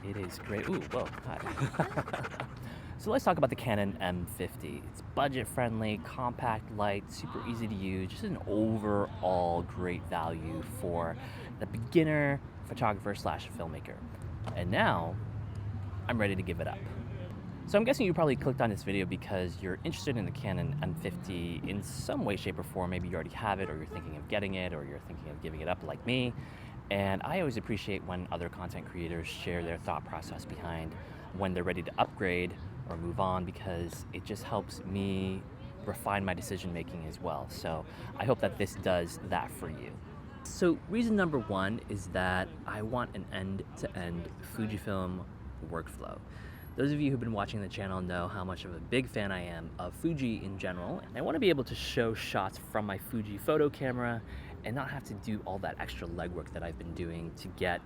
It is great. Ooh, whoa, hi. So let's talk about the Canon M50. It's budget friendly, compact, light, super easy to use, just an overall great value for the beginner photographer slash filmmaker. And now I'm ready to give it up. So I'm guessing you probably clicked on this video because you're interested in the Canon M50 in some way, shape, or form. Maybe you already have it, or you're thinking of getting it, or you're thinking of giving it up like me. And I always appreciate when other content creators share their thought process behind when they're ready to upgrade or move on, because it just helps me refine my decision making as well. So I hope that this does that for you. So reason number one is that I want an end-to-end Fujifilm workflow. Those of you who've been watching the channel know how much of a big fan I am of Fuji in general, and I want to be able to show shots from my Fuji photo camera and not have to do all that extra legwork that I've been doing to get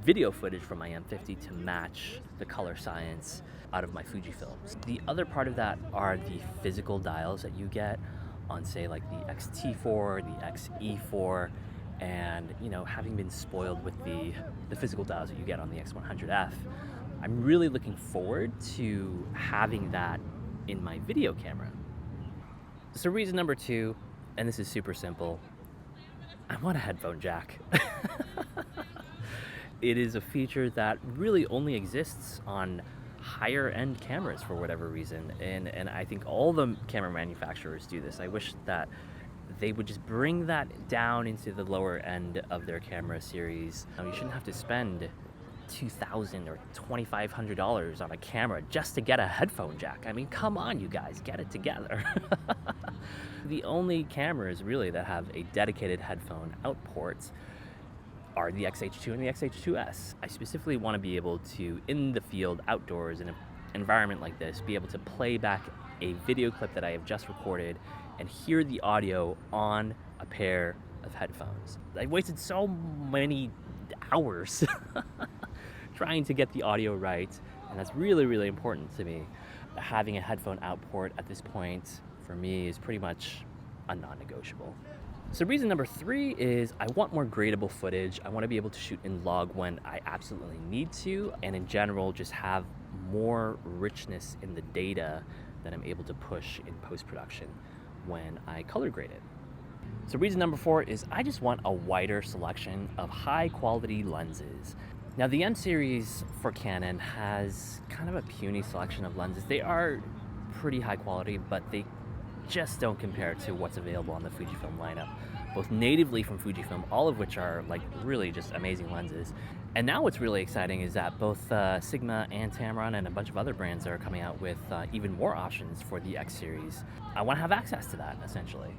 video footage from my M50 to match the color science out of my Fujifilms. The other part of that are the physical dials that you get on, say, like the X-T4, the X-E4, and having been spoiled with the physical dials that you get on the X100F, I'm really looking forward to having that in my video camera. So reason number two, and this is super simple, I want a headphone jack. It is a feature that really only exists on higher end cameras for whatever reason, and I think all the camera manufacturers do this. I wish that they would just bring that down into the lower end of their camera series. You shouldn't have to spend $2,000 or $2,500 on a camera just to get a headphone jack. I mean, come on, you guys, get it together. The only cameras really that have a dedicated headphone out port are the XH2 and the XH2S. I specifically want to be able to, in the field, outdoors, in an environment like this, be able to play back a video clip that I have just recorded and hear the audio on a pair of headphones. I wasted so many hours trying to get the audio right, and that's really, really important to me. Having a headphone output at this point, for me, is pretty much a non-negotiable. So reason number three is I want more gradable footage. I want to be able to shoot in log when I absolutely need to, and in general, just have more richness in the data that I'm able to push in post-production when I color grade it. So reason number four is I just want a wider selection of high quality lenses. Now the M series for Canon has kind of a puny selection of lenses. They are pretty high quality, but they just don't compare to what's available on the Fujifilm lineup, both natively from Fujifilm, all of which are like really just amazing lenses. And now what's really exciting is that both Sigma and Tamron and a bunch of other brands are coming out with even more options for the X series. I want to have access to that, essentially.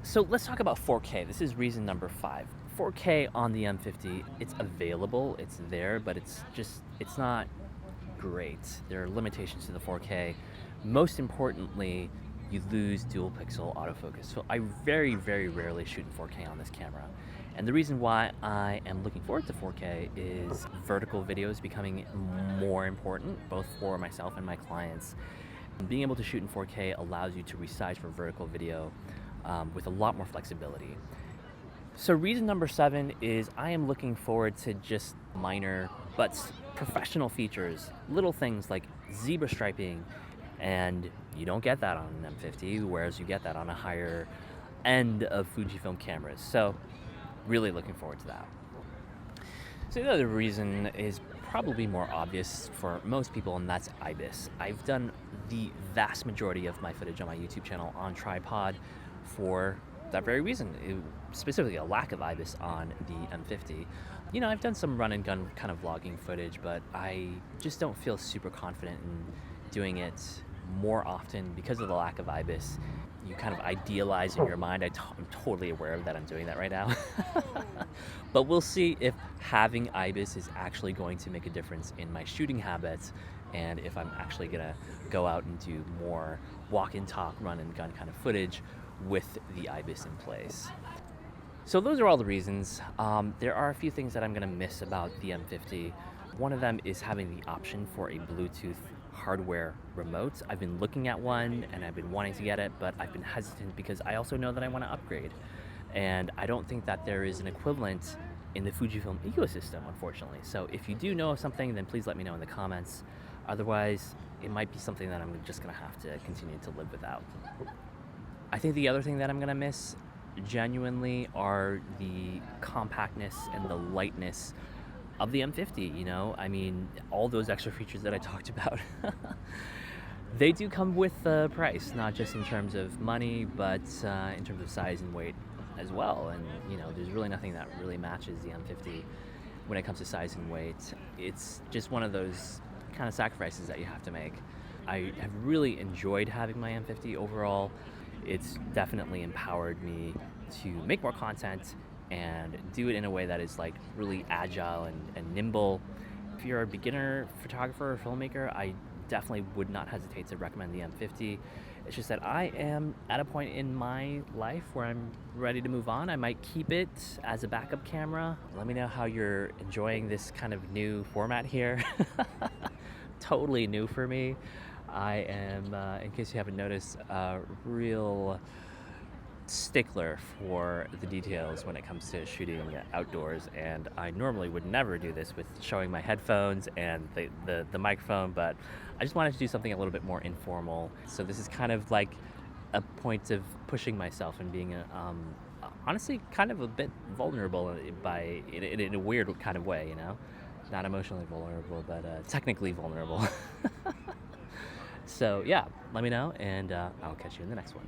So let's talk about 4K. This is reason number five. 4K on the M50, it's available, it's there, but it's not great. There are limitations to the 4K. Most importantly, you lose dual pixel autofocus. So I very, very rarely shoot in 4K on this camera. And the reason why I am looking forward to 4K is vertical video is becoming more important, both for myself and my clients. Being able to shoot in 4K allows you to resize for vertical video with a lot more flexibility. So reason number seven is I am looking forward to just minor but professional features, little things like zebra striping, and you don't get that on an M50, whereas you get that on a higher end of Fujifilm cameras. So really looking forward to that. So the other reason is probably more obvious for most people, and that's IBIS. I've done the vast majority of my footage on my YouTube channel on tripod for that very reason, specifically a lack of IBIS on the M50. I've done some run and gun kind of vlogging footage, but I just don't feel super confident in doing it more often because of the lack of IBIS. You kind of idealize in your mind. I'm totally aware of that I'm doing that right now. But we'll see if having IBIS is actually going to make a difference in my shooting habits, and if I'm actually gonna go out and do more walk and talk, run and gun kind of footage with the IBIS in place. So those are all the reasons. There are a few things that I'm gonna miss about the M50. One of them is having the option for a Bluetooth hardware remote. I've been looking at one and I've been wanting to get it, but I've been hesitant because I also know that I want to upgrade. And I don't think that there is an equivalent in the Fujifilm ecosystem, unfortunately. So if you do know of something, then please let me know in the comments. Otherwise, it might be something that I'm just gonna have to continue to live without. I think the other thing that I'm gonna miss genuinely are the compactness and the lightness of the M50, you know? I mean, all those extra features that I talked about, they do come with a price, not just in terms of money, but in terms of size and weight as well. And, you know, there's really nothing that really matches the M50 when it comes to size and weight. It's just one of those kind of sacrifices that you have to make. I have really enjoyed having my M50 overall. It's definitely empowered me to make more content and do it in a way that is like really agile and nimble. If you're a beginner photographer or filmmaker, I definitely would not hesitate to recommend the M50. It's just that I am at a point in my life where I'm ready to move on. I might keep it as a backup camera. Let me know how you're enjoying this kind of new format here. Totally new for me. I am, in case you haven't noticed, a real stickler for the details when it comes to shooting outdoors, and I normally would never do this with showing my headphones and the microphone, but I just wanted to do something a little bit more informal. So this is kind of like a point of pushing myself and being honestly kind of a bit vulnerable in a weird kind of way, you know? Not emotionally vulnerable, but technically vulnerable. So yeah, let me know, and I'll catch you in the next one.